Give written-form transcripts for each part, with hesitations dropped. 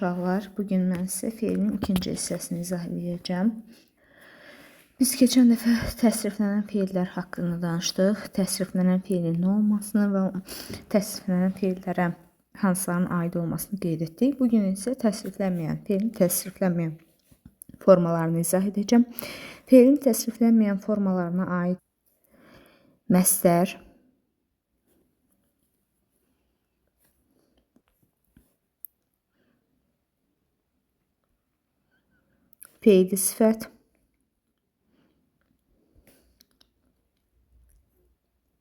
uşaqlar, bugün mən sizə feilin ikinci hissəsini izah edəcəm. Biz keçən dəfə təsriflənən feillər haqqında danışdıq. Təsriflənən feilin nə olmasını və təsriflənən feillərə hansılarının aid olmasını qeyd etdik. Bugün isə təsriflənməyən feilin təsriflənməyən formalarını izah edəcəm. Feilin təsriflənməyən formalarına aid məstər, feili sifət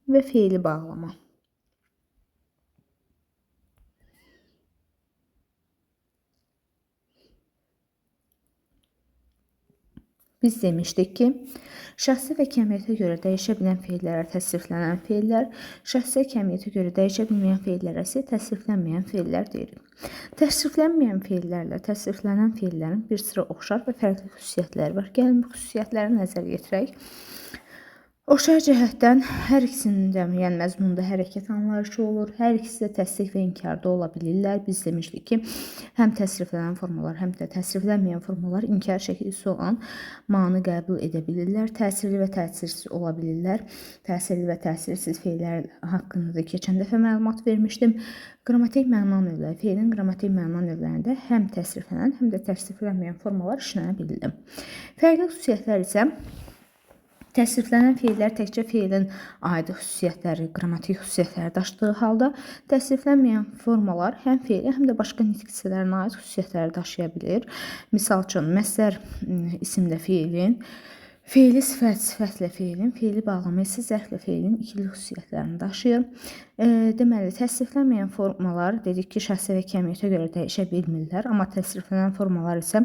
və feili bağlama. Biz demişdik ki, şəxsi və kəmiyyətə görə dəyişə bilən feillərə təsriflənən feillər, şəxsi və kəmiyyətə görə dəyişə bilməyən feillərə isə təsriflənməyən feillər deyirik. Təsriflənməyən feillərlə təsriflənən feillərin bir sıra oxşar və fərqli xüsusiyyətləri var. Gəlin bu xüsusiyyətləri nəzərə yetirək. Oxşar cəhətdən hər ikisinin də məzmunda hərəkət anlayışı olur. Hər ikisi də təsdiq və inkarda ola bilirlər. Biz demişdik ki, həm təsriflənən formalar, həm də təsriflənməyən formalar inkar şəkilsi olan manı qəbul edə bilirlər. Təsirli və təsirsiz ola bilirlər. Təsirli və təsirsiz feillər haqqında da keçən dəfə məlumat vermişdim. Qrammatik məna növləri, feilin qrammatik məna növlərində həm təsriflənən, həm də təsriflənməyən formalar işlənə bilir. Fərqli xüsusiyyətlər isə təsriflənən feillər təkcə feilin aid xüsusiyyətləri, qrammatik xüsusiyyətləri daşıdığı halda, təsriflənməyən formalar həm feili, həm də başqa nitq hissələrinə aid xüsusiyyətləri daşıya bilir. Misal üçün, məstər isimlə feilin, feili sifət, sifətlə feilin, feili bağlama isə zərflə feilin ikili xüsusiyyətlərini daşıyır. Deməli, təsriflənməyən formalar dedik ki, şəxsi və kəmiyyətə görə dəyişə bilmirlər, amma təsriflənən formalar isə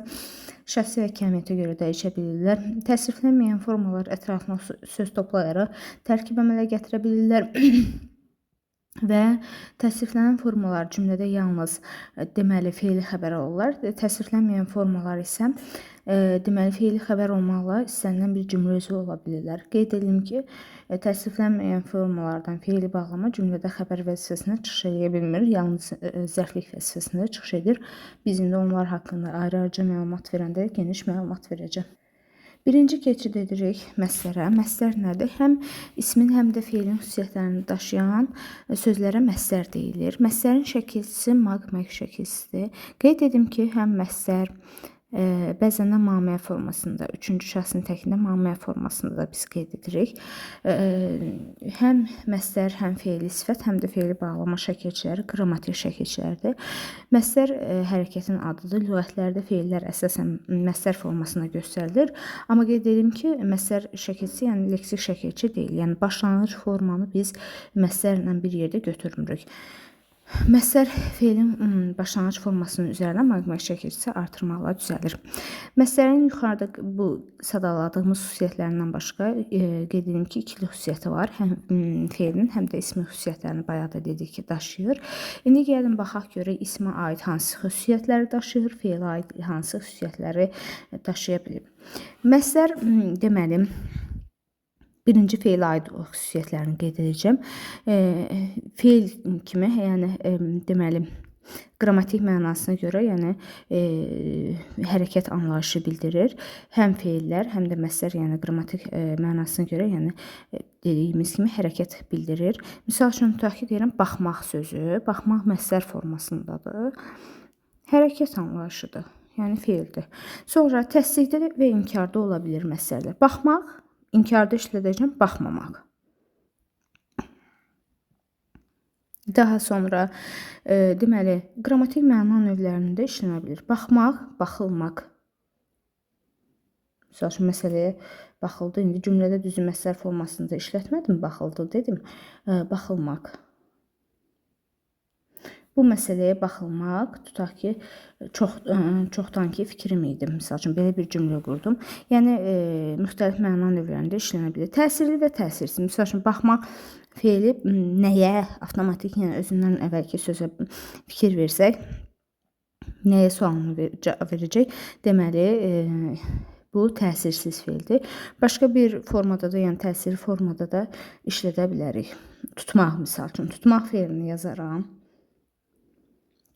şəxsi və kəmiyyətə görə dəyişə bilirlər. Təsriflənməyən formalar ətrafına söz toplayaraq tərkib əmələ gətirə bilirlər. Və təsriflənən formalar cümlədə yalnız deməli feili xəbər olurlar. Təsriflənməyən formalar isə deməli feili xəbər olmaqla istənilən bir cümlə özü ola bilirlər. Qeyd edelim ki, təsriflənməyən formalardan feili bağlama cümlədə xəbər vəzifəsinə çıxış edə bilmir, yalnız zərflik vəzifəsində çıxış edir. Biz indi onlar haqqında ayrı-ayrıca məlumat verəndə geniş məlumat verəcəm. Birinci keçid edirik məstərə. Məstər nədir? Həm ismin, həm də feilin xüsusiyyətlərini daşıyan sözlərə məstər deyilir. Məstərin şəkilçisi maq şəkilçisidir. Qeyd edim ki, həm məstər bəzən də maməyə formasında, üçüncü şəxsin təkində maməyə formasında da biz qeyd edirik. Həm məstər, həm feili sifət, həm də feili bağlama şəkilçiləri qrammatik şəkilçilərdir. Məstər hərəkətin adıdır. Lüğətlərdə feillər əsasən məstər formasında göstərilir. Amma qeyd edim ki, məstər şəkilçisi, yəni leksik şəkilçi deyil. Yəni başlanğıc formanı biz məstərlə bir yerdə götürmürük. Məstər feilin başlanğıc formasının üzərinə maq şəkilçisi artırmaqla düzəlir. Məstərin yuxarıda bu sadaladığımız xüsusiyyətlərindən başqa qeyd edim ki, ikili xüsusiyyəti var. Həm feilin, həm də ismin xüsusiyyətlərini bayaq da dedik ki, daşıyır. İndi gəlin baxaq görək ismə aid hansı xüsusiyyətləri daşıyır, feilə aid hansı xüsusiyyətləri daşıya bilir. Məstər deməli birinci feilə aid xüsusiyyətlərini qeyd edəcəm. Feil kimi, yəni deməli qrammatik mənasına görə, yəni hərəkət anlayışı bildirir. Həm feillər, həm də məstər, yəni qrammatik mənasına görə, yəni dediyimiz kimi hərəkət bildirir. Misal üçün tutaq ki, deyirəm baxmaq sözü, baxmaq məstər formasındadır. Hərəkət anlayışıdır, yəni feildir. Sonra təsdiqdə və inkarda ola bilir məstərlər. Baxmaq, inkarda işlədəcəm, baxmamaq. Daha sonra deməli qrammatik məna növlərində işlənə bilir. Baxmaq, baxılmaq. Məsəl üçün məsələyə baxıldı. İndi cümlədə düzü məstər formasında işlətmədim, baxıldı dedim. Baxılmaq. Bu məsələyə baxılmaq, tutaq ki, çoxdankı fikrim idi. Misal üçün, belə bir cümlə qurdum. Yəni, müxtəlif məna növlərində işlənə bilir. Təsirli və təsirsiz. Misal üçün, baxmaq feili nəyə, avtomatik, yəni özündən əvvəlki sözə fikir versək, nəyə sualını cavab verəcək? Deməli, bu təsirsiz feildir. Başqa bir formada da, yəni təsirli formada da işlədə bilərik. Tutmaq, misal üçün, tutmaq feilini yazaram.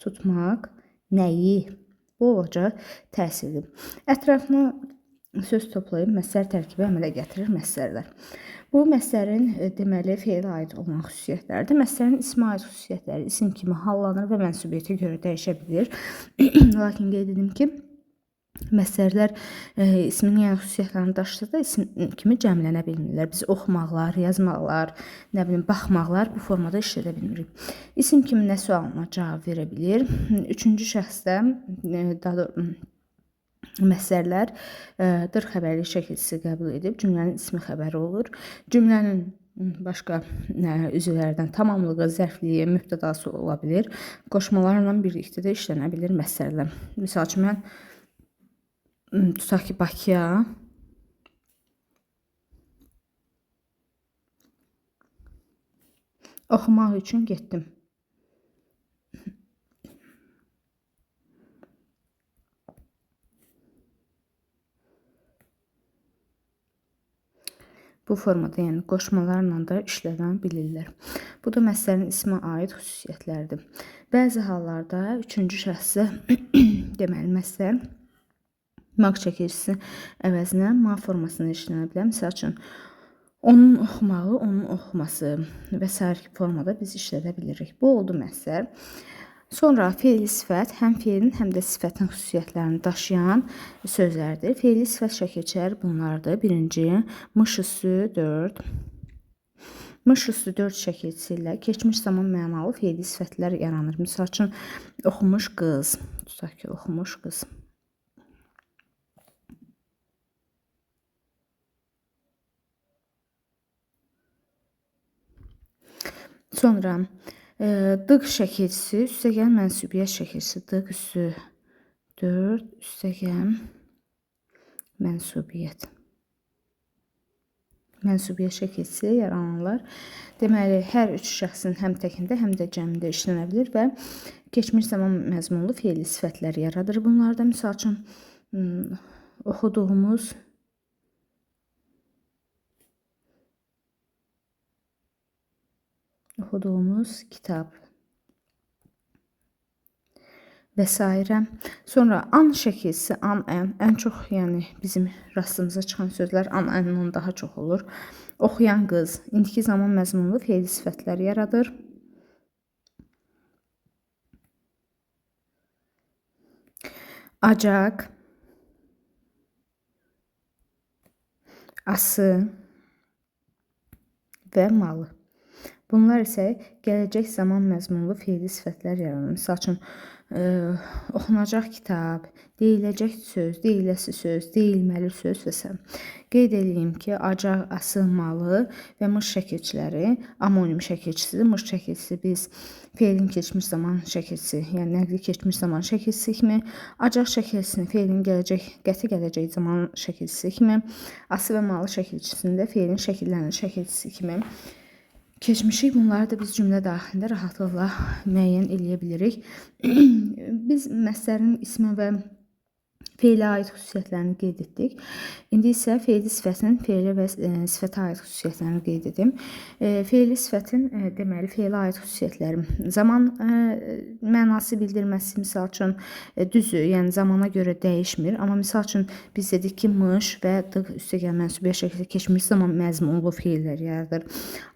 Tutmaq nəyi? Bu olacaq təsirli. Ətrafına söz toplayıb məsəl tərkibi əmələ gətirir məsəllər. Bu məsələrin deməli feilə aid olan xüsusiyyətləridir. Məsələnin ismə aid xüsusiyyətləri isim kimi hallanır və mənsubiyyətə görə dəyişə bilir. Lakin qeyd edim ki, məsələlər ismin yəni xüsusiyyətlərini daşısa da isim kimi cəmlənə bilmirlər. Biz oxumaqlar, yazmaqlar, nə bilim baxmaqlar bu formada işlədə bilmirik. İsim kimi nə sualına cavab verə bilir. Üçüncü şəxsdə məsələlər dır xəbərli şəkilsi qəbul edib cümlənin ismi xəbəri olur. Cümlənin başqa üzvlərdən tamamlığı, zərfliyi, mübtədası ola bilir. Qoşmalarla birlikdə də işlənə bilir məsələlər. Misal üçün mən tutaq ki, Bakıya oxumaq üçün getdim. Bu formada, yəni qoşmalarla da işlənə bilirlər. Bu da məsələnin ismə aid xüsusiyyətləridir. Bəzi hallarda üçüncü şəxsi deməli məsələ maq çəkicisi əvəzinə ma formasında işlənə bilər. Məsəl üçün, onun oxumağı, onun oxuması və s. formada biz işlədə bilirik. Bu oldu məsəl. Sonra fe'li sifət həm fe'lin, həm də sifətin xüsusiyyətlərini daşıyan sözlərdir. Fe'li sifət şəkilçiləri bunlardır. Birinci, mış üssü 4. Mış üssü 4 şəkilçisi ilə keçmiş zaman mənalı fe'li sifətlər yaranır. Misal üçün, oxumuş qız. Tutaq ki, oxumuş qız. Sonra dıq şəkilçisi üstəgəl mənsubiyyət şəkilçisi. Dıq üssü 4 üstəgəl mənsubiyyət. Mənsubiyyət şəkilçisi yaranırlar. Deməli, hər üç şəxsin həm təkində, həm də cəmində işlənə bilir və keçmiş zaman məzmunlu fe'li sifətlər yaradır. Bunlarda misal üçün oxuduğumuz kitab və s. Sonra an şəkilsi, an, ən çox yəni bizim rastımıza çıxan sözlər an, ənlə daha çox olur. Oxuyan qız, indiki zaman məzmunlu fe'li sifətlər yaradır. Acaq, ası və malı. Bunlar isə gələcək zaman məzmunlu fe'li sifətlər yaranır. Misal üçün, oxunacaq kitab, deyiləcək söz, deyiləsi söz, deyilməli söz və s. Qeyd edeyim ki, acaq, ası, malı və mış şəkilçiləri amonim şəkilçisidir. Mış şəkilçisi biz fe'lin keçmiş zaman şəkilçisi, yəni nəqli keçmiş zaman şəkilçisi kimi, acaq şəkilçisini fe'lin qəti gələcək zaman şəkilçisi kimi, ası və malı şəkilçisini də fe'lin şəkillənmiş şəkilçisi kimi keçmişik. Bunları da biz cümlə daxilində rahatlıqla müəyyən eləyə bilirik. Biz məsələnin ismi və fe'lə aid xüsusiyyətlərini qeyd etdik. İndi isə fe'li sifətin fe'lə və sifətə aid xüsusiyyətlərini qeyd edim. Fe'li sifətin deməli fe'lə aid xüsusiyyətləri zaman mənası bildirməsi, misal üçün düzü, yəni zamana görə dəyişmir. Amma misal üçün biz dedik ki, mış və dıq üstəgəl mənsubiyyət şəkildə keçmiş zaman məzmunlu fe'llər yaradır.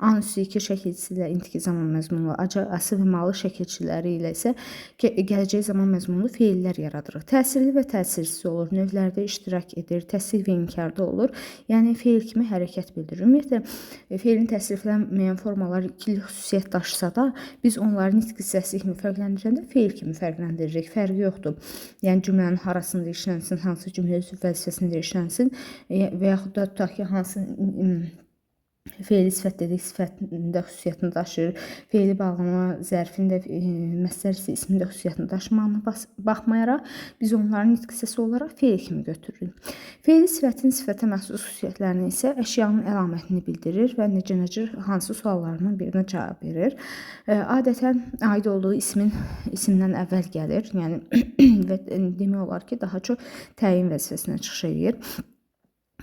An üssü 2 şəkilçisi ilə indiki zaman məzmunlu, acaq, ası və malı şəkilçiləri ilə isə gələcək zaman məzmunlu fe'llər yaradırıq. Təsirli və təsirsiz olur, növlərdə iştirak edir, təsdiq və inkarda olur. Yəni, fe'l kimi hərəkət bildirir. Ümumiyyətlə, fe'lin təsriflənməyən formaları ikili xüsusiyyət daşısa da, biz onları nitq hissəsi kimi fərqləndirəndə fe'l kimi fərqləndiririk. Fərqi yoxdur. Yəni, cümlənin harasında işlənsin, hansı cümlə özü vəzifəsində işlənsin və yaxud da tutaq ki, hansı fe'li sifət dedik, sifətində xüsusiyyətini daşıyır. Fe'li bağlama zərfində məsəl ismində xüsusiyyətini daşımağına baxmayaraq, biz onların nitq hissəsi olaraq fe'l kimi götürürük. Fe'li sifətin sifətə məxsus xüsusiyyətlərini isə əşyanın əlamətini bildirir və necə hansı suallarının birinə cavab verir. Adətən aid olduğu isimdən əvvəl gəlir, yəni və demək olar ki, daha çox təyin vəzifəsinə çıxış edir.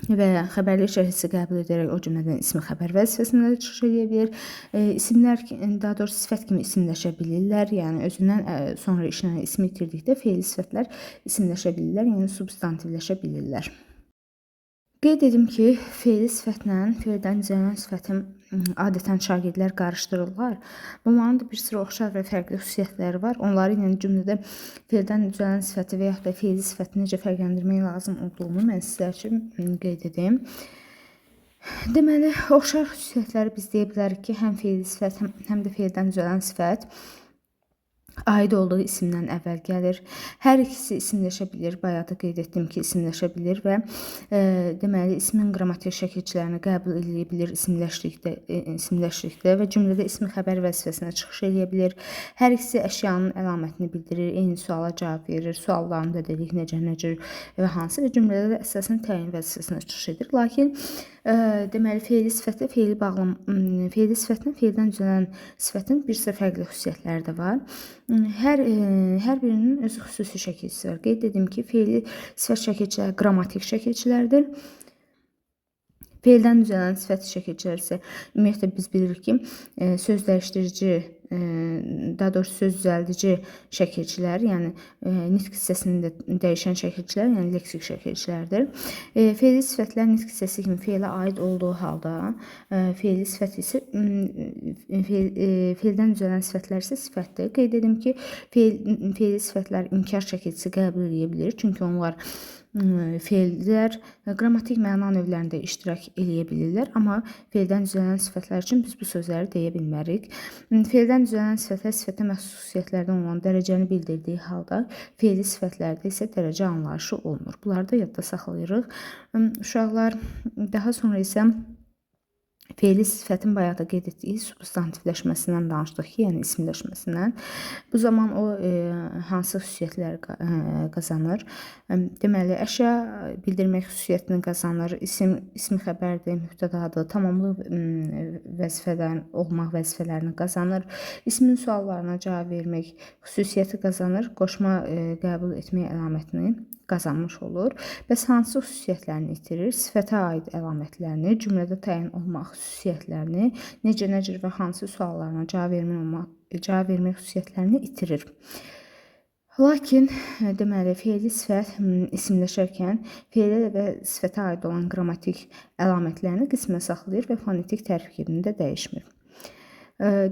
və xəbərli hissi qəbul edərək o cümlədən ismi xəbər vəzifəsində də çıxış edə bilər. İsimlər, daha doğrusu sifət kimi isimləşə bilirlər. Yəni özündən sonra işlənən ismi itirdikdə fe'li sifətlər isimləşə bilirlər, yəni substantivləşə bilirlər. Qeyd edim ki, fe'li sifətlə fe'ldən düzələn sifətin adətən şagirdlər qarışdırırlar. Bunların da bir sıra oxşar və fərqli xüsusiyyətləri var. Onları yəni cümlədə fe'ldən düzələn sifəti və yaxud da fe'li sifəti necə fərqləndirmək lazım olduğunu mən sizlər üçün qeyd edim. Deməli, oxşar xüsusiyyətləri biz deyə bilərik ki, həm fe'li sifət, həm də fe'ldən düzələn sifət aid olduğu isimdən əvvəl gəlir. Hər ikisi isimləşə bilir. Bayaq da qeyd etdim ki, isimləşə bilir və deməli ismin qrammatik şəkilçilərini qəbul edə bilir isimləşdikdə və cümlədə ismi xəbər vəzifəsinə çıxış edə bilir. Hər ikisi əşyanın əlamətini bildirir, eyni suala cavab verir, suallarını da dedik necə və hansı və cümlədə də əsasən təyin vəzifəsinə çıxış edir. Lakin deməli fe'li sifətlə fe'li sifətlə fe'ldən düzələn sifətin bir sıra fərqli xüsusiyyətləri də var. Hər birinin öz xüsusi şəkilçisi var. Qeyd edim ki, fe'li sifət şəkilçiləri qrammatik şəkilçilərdir. Fe'ldən düzələn sifət şəkilçiləri isə ümumiyyətlə biz bilirik ki, söz dəyişdirici, daha doğrusu söz düzəldici şəkilçilər, yəni nitq hissəsində dəyişən şəkilçilər, yəni leksik şəkilçilərdir. Fe'li sifətlər nitq hissəsi kimi fe'lə aid olduğu halda, fe'li sifət isə fe'ldən düzələn sifətlər isə sifətdir. Qeyd edim ki, fe'li sifətlər inkar şəkilçisi qəbul edə bilir, çünki onlar fe'llər qrammatik məna növlərində iştirak edə bilirlər, amma fe'ldən düzələn sifətlər üçün biz bu sözləri deyə bilmərik. Fe'ldən düzələn sifətlər sifətə məxsus xüsusiyyətlərdən olan dərəcəni bildirdiyi halda, fe'li sifətlərdə isə dərəcə anlayışı olmur. Bunları da yadda saxlayırıq. Uşaqlar, daha sonra isə fe'li sifətin bayaq da qeyd etdiyi substantivləşməsindən danışdıq ki, yəni isimləşməsindən. Bu zaman o hansı xüsusiyyətlər qazanır? Deməli, əşya bildirmək xüsusiyyətini qazanır. İsmi xəbərdir, mübtədadır, tamamlı vəzifədən olmaq vəzifələrini qazanır. İsmin suallarına cavab vermək xüsusiyyəti qazanır. Qoşma qəbul etmək əlamətini qazanmış olur. Bəs hansı xüsusiyyətlərini itirir? Sifətə aid əlamətlərini, cümlədə təyin olmaq xüsusiyyətlərini, necə və hansı suallarına cavab vermək xüsusiyyətlərini itirir. Lakin deməli fe'li sifət isimləşərkən fe'lə və sifətə aid olan qrammatik əlamətlərini qismə saxlayır və fonetik tərkibində dəyişmir.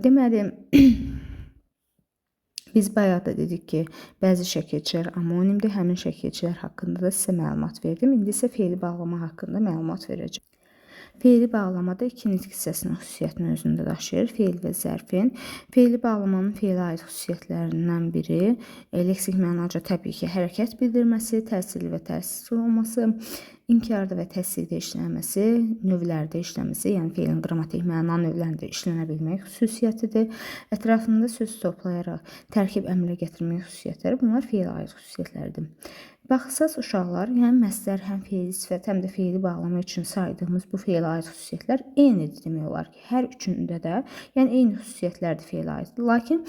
Deməli biz bayaq da dedik ki, bəzi şəkilçilər amonimdir. Həmin şəkilçilər haqqında da sizə məlumat verdim. İndi isə fe'li bağlama haqqında məlumat verəcəm. Fe'li bağlamada iki nitq hissəsinin xüsusiyyətini özündə daşıyır. Fe'l və zərfin. Fe'li bağlamanın fe'lə aid xüsusiyyətlərindən biri leksik mənaca təbii ki, hərəkət bildirməsi, təsirli və təsirsiz olması, inkarda və təsdiqdə işlənməsi, növlərdə işlənməsi, yəni fe'lin qrammatik məna növlərində işlənə bilmək xüsusiyyətidir. Ətrafında söz toplayaraq tərkib əmələ gətirmək xüsusiyyətləri, bunlar fe'lə aid xüsusiyyətlərdir. Baxsaz uşaqlar, həm məsdər, həm fe'li sifət, həm də fe'li bağlama üçün saydığımız bu fe'lə aid xüsusiyyətlər eynidir demək olar ki, hər üçündə də, yəni eyni xüsusiyyətlərdir fe'lə aiddir. Lakin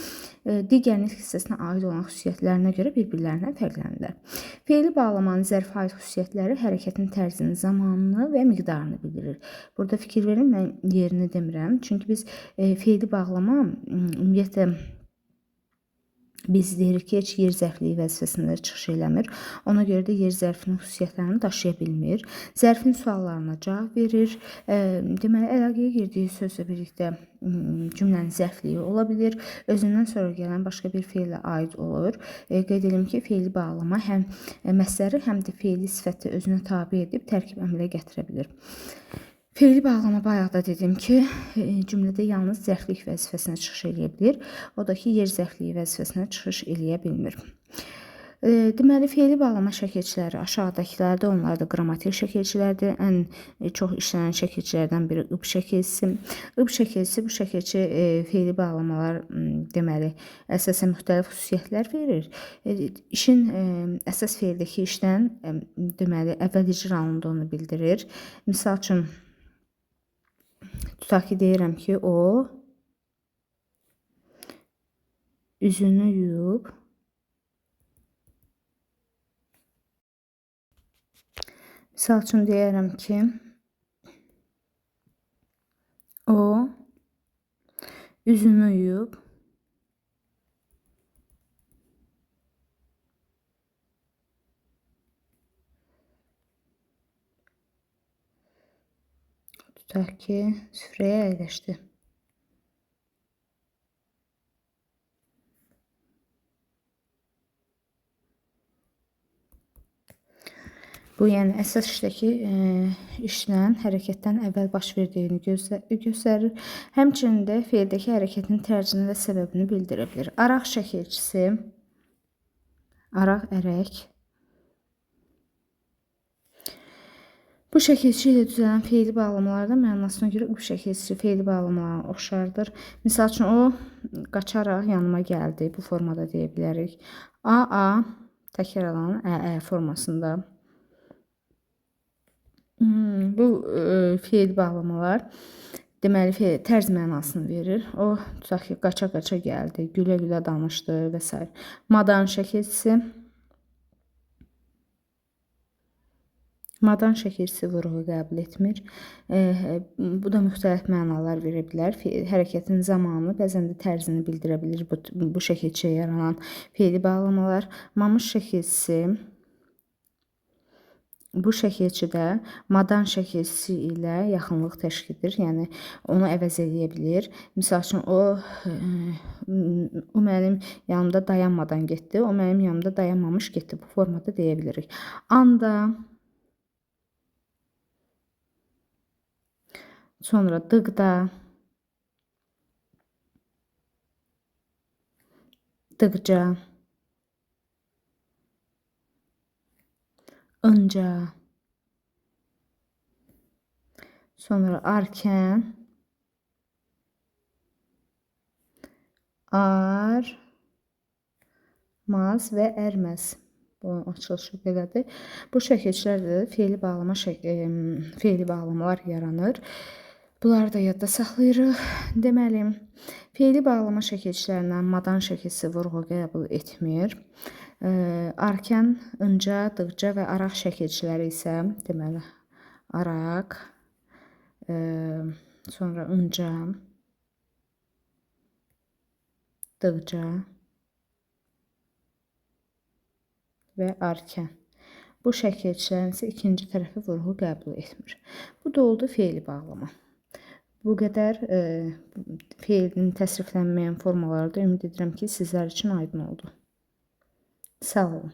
digər nitq hissəsinə aid olan xüsusiyyətlərinə görə bir-birlərindən fərqlənirlər. Fe'li bağlamanın zərfə aid xüsusiyyətləri hərəkətin tərzini, zamanını və miqdarını bildirir. Burada fikir verin, mən yerini demirəm, çünki biz fe'li bağlama ümumiyyətlə biz deyirik ki, heç yer zərfliyi vəzifəsində çıxış eləmir. Ona görə də yer zərfinin xüsusiyyətlərini daşıya bilmir. Zərfin suallarına cavab verir. Deməli, əlaqəyə girdiyi sözlə birlikdə cümlənin zərfliyi ola bilir. Özündən sonra gələn başqa bir fe'lə aid olur. Qeyd edim ki, fe'li bağlama həm məsdəri, həm də fe'li sifəti özünə tabe edib tərkib əmələ gətirə bilir. Fe'li bağlama bayaq da dedim ki, cümlədə yalnız zərflik vəzifəsinə çıxış eləyə bilir. O da ki, yer zərfliyi vəzifəsinə çıxış eləyə bilmir. Deməli, fe'li bağlama şəkilçiləri aşağıdakılardır. Onlar da qrammatik şəkilçilərdir. Ən çox işlənən şəkilçilərdən biri ıb şəkilçisi. Ib şəkilçisi, bu şəkilçi fe'li bağlamalar deməli, əsasən müxtəlif xüsusiyyətlər verir. İşin əsas fe'ldəki işdən deməli, əvvəl icra olunduğunu bildirir. Misal üçün, tutaq ki, deyirəm ki, o üzünü yuyub Misal üçün deyərəm ki, o üzünü yuyub. Tutaq ki, süfrəyə əyləşdi. Bu, yəni əsas işdəki işlə hərəkətdən əvvəl baş verdiyini göstərir. Həmçinin də feildəki hərəkətin tərcini və səbəbini bildirə bilir. Araq şəkilçisi, araq, ərək. Bu şəkilçi ilə düzələn feili bağlamalarda mənasına görə bu şəkilçi feili bağlamalarına oxşardır. Misal üçün, o qaçaraq yanıma gəldi. Bu formada deyə bilərik. A təkrarlanan ə formasında. Bu feil bağlamalar deməli tərz mənasını verir. O tutaq ki, qaça-qaça gəldi, gülə-gülə danışdı və s. Madan şəkilçisi. Madan şəkilçisi vurğu qəbul etmir. Bu da müxtəlif mənalar verə bilər. Hərəkətin zamanı, bəzən də tərzini bildirə bilir bu şəkilçiyə yaranan feili bağlamalar. Mamış şəkilçisi. Bu şəkilçidə madan şəkilçisi ilə yaxınlıq təşkil edir, yəni onu əvəz edə bilir. Misal üçün, o mənim yanımda dayanmadan getdi, o mənim yanımda dayanmamış getdi. Bu formada deyə bilirik. Anda, sonra dıqda, dıqca, önca, sonra arkən, armaz və ərməz. Bu açılışı belədir. Bu şəkilçilərdə feili bağlamalar yaranır. Bunları da yadda saxlayırıq. Deməli, feili bağlama şəkilçilərindən madan şəkilçisi vurğu qəbul etmir. Arkən, önca, dıqca və araq şəkilçiləri isə deməli araq, sonra önca, dıqca və arkən. Bu şəkilçilərin isə ikinci tərəfi vurğu qəbul etmir. Bu da oldu feili bağlama. Bu qədər feilin təsriflənməyən formaları da ümid edirəm ki, sizlər üçün aydın oldu. Sağ olun.